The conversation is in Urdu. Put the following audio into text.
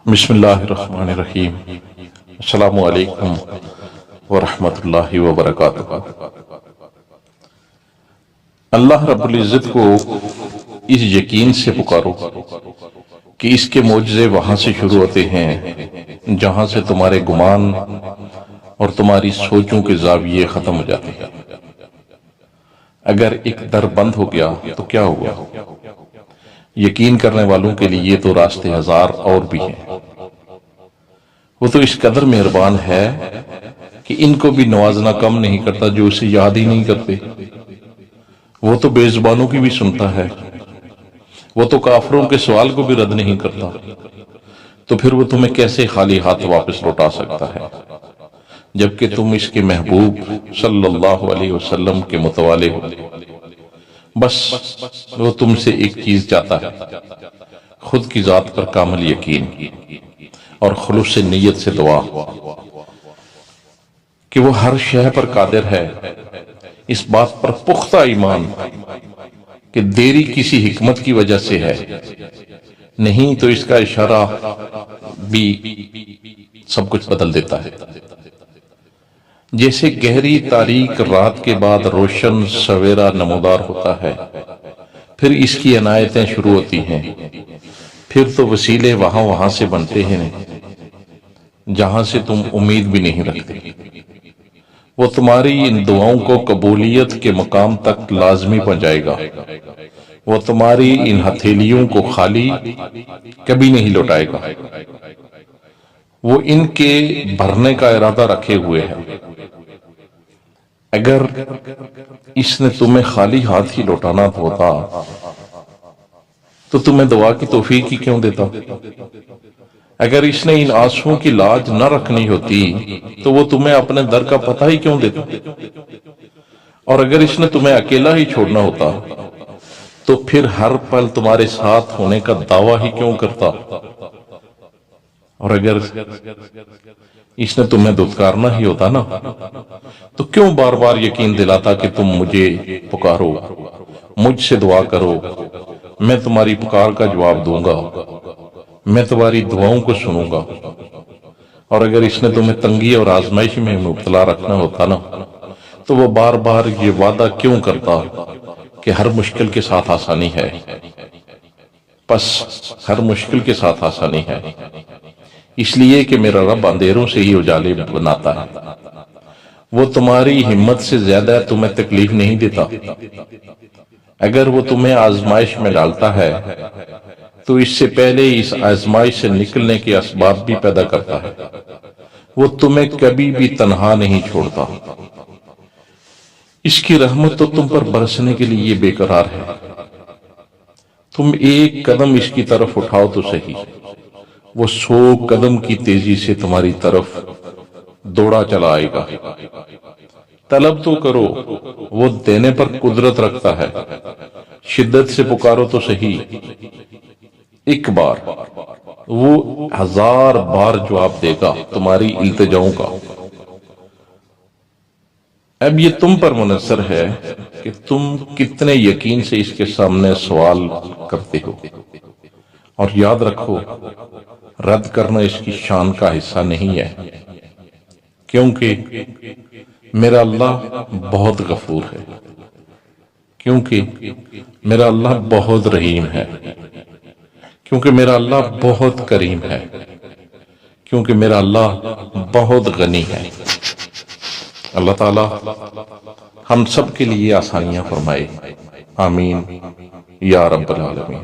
بسم اللہ الرحمن الرحیم۔ السلام علیکم ورحمۃ اللہ وبرکاتہ۔ اللہ رب العزت کو اس یقین سے پکارو کہ اس کے معجزے وہاں سے شروع ہوتے ہیں جہاں سے تمہارے گمان اور تمہاری سوچوں کے زاویے ختم ہو جاتے ہیں۔ اگر ایک در بند ہو گیا تو کیا ہوا؟ یقین کرنے والوں کے لیے تو راستے ہزار اور بھی ہیں۔ وہ تو اس قدر مہربان ہے کہ ان کو بھی نوازنا کم نہیں کرتا جو اسے یاد ہی نہیں کرتے۔ وہ تو بے زبانوں کی بھی سنتا ہے، وہ تو کافروں کے سوال کو بھی رد نہیں کرتا، تو پھر وہ تمہیں کیسے خالی ہاتھ واپس لوٹا سکتا ہے جبکہ تم اس کے محبوب صلی اللہ علیہ وسلم کے متوالے ہو۔ بس وہ تم سے ایک چیز چاہتا ہے، خود کی ذات پر کامل یقین اور خلوص نیت سے دعا کہ وہ ہر شے پر قادر ہے، اس بات پر پختہ ایمان کہ دیری کسی حکمت کی وجہ سے ہے، نہیں تو اس کا اشارہ بھی سب کچھ بدل دیتا ہے۔ جیسے گہری تاریک رات کے بعد روشن سویرا نمودار ہوتا ہے، پھر اس کی عنایتیں شروع ہوتی ہیں، پھر تو وسیلے وہاں سے بنتے ہیں جہاں سے تم امید بھی نہیں رکھتے۔ وہ تمہاری ان دعاؤں کو قبولیت کے مقام تک لازمی پہنچائے گا۔ وہ تمہاری ان ہتھیلیوں کو خالی کبھی نہیں لوٹائے گا، وہ ان کے بھرنے کا ارادہ رکھے ہوئے ہے۔ اگر اس نے تمہیں خالی ہاتھ ہی لوٹانا ہوتا تو تمہیں دعا کی توفیق ہی کیوں دیتا؟ اگر اس نے ان آنسوؤں کی لاج نہ رکھنی ہوتی تو وہ تمہیں اپنے در کا پتہ ہی کیوں دیتا؟ اور اگر اس نے تمہیں اکیلا ہی چھوڑنا ہوتا تو پھر ہر پل تمہارے ساتھ ہونے کا دعویٰ ہی کیوں کرتا؟ اور اگر اس نے تمہیں دھتکارنا ہی ہوتا نا تو کیوں بار بار یقین دلاتا کہ تم مجھے پکارو، مجھ سے دعا کرو، میں تمہاری پکار کا جواب دوں گا، میں تمہاری دعاؤں کو سنوں گا۔ اور اگر اس نے تمہیں تنگی اور آزمائش میں مبتلا رکھنا ہوتا نا تو وہ بار بار یہ وعدہ کیوں کرتا کہ ہر مشکل کے ساتھ آسانی ہے؟ پس ہر مشکل کے ساتھ آسانی ہے، اس لیے کہ میرا رب اندھیروں سے ہی اجالے بناتا ہے۔ وہ تمہاری ہمت سے زیادہ تمہیں تکلیف نہیں دیتا۔ اگر وہ تمہیں آزمائش میں ڈالتا ہے تو اس سے پہلے اس آزمائش سے نکلنے کے اسباب بھی پیدا کرتا ہے۔ وہ تمہیں کبھی بھی تنہا نہیں چھوڑتا۔ اس کی رحمت تو تم پر برسنے کے لیے بے قرار ہے۔ تم ایک قدم اس کی طرف اٹھاؤ تو صحیح، وہ 100 قدم کی تیزی سے تمہاری طرف دوڑا چلا آئے گا۔ طلب تو کرو، وہ دینے پر قدرت رکھتا ہے۔ شدت سے پکارو تو صحیح، ایک بار وہ 1000 بار جواب دے گا تمہاری التجاؤں کا۔ اب یہ تم پر منحصر ہے کہ تم کتنے یقین سے اس کے سامنے سوال کرتے ہو۔ اور یاد رکھو، رد کرنا اس کی شان کا حصہ نہیں ہے، کیونکہ میرا اللہ بہت غفور ہے، کیونکہ میرا اللہ بہت رحیم ہے، کیونکہ میرا اللہ بہت کریم ہے، کیونکہ میرا اللہ بہت غنی ہے۔ اللہ تعالی ہم سب کے لیے آسانیاں فرمائے، آمین یا رب العالمین۔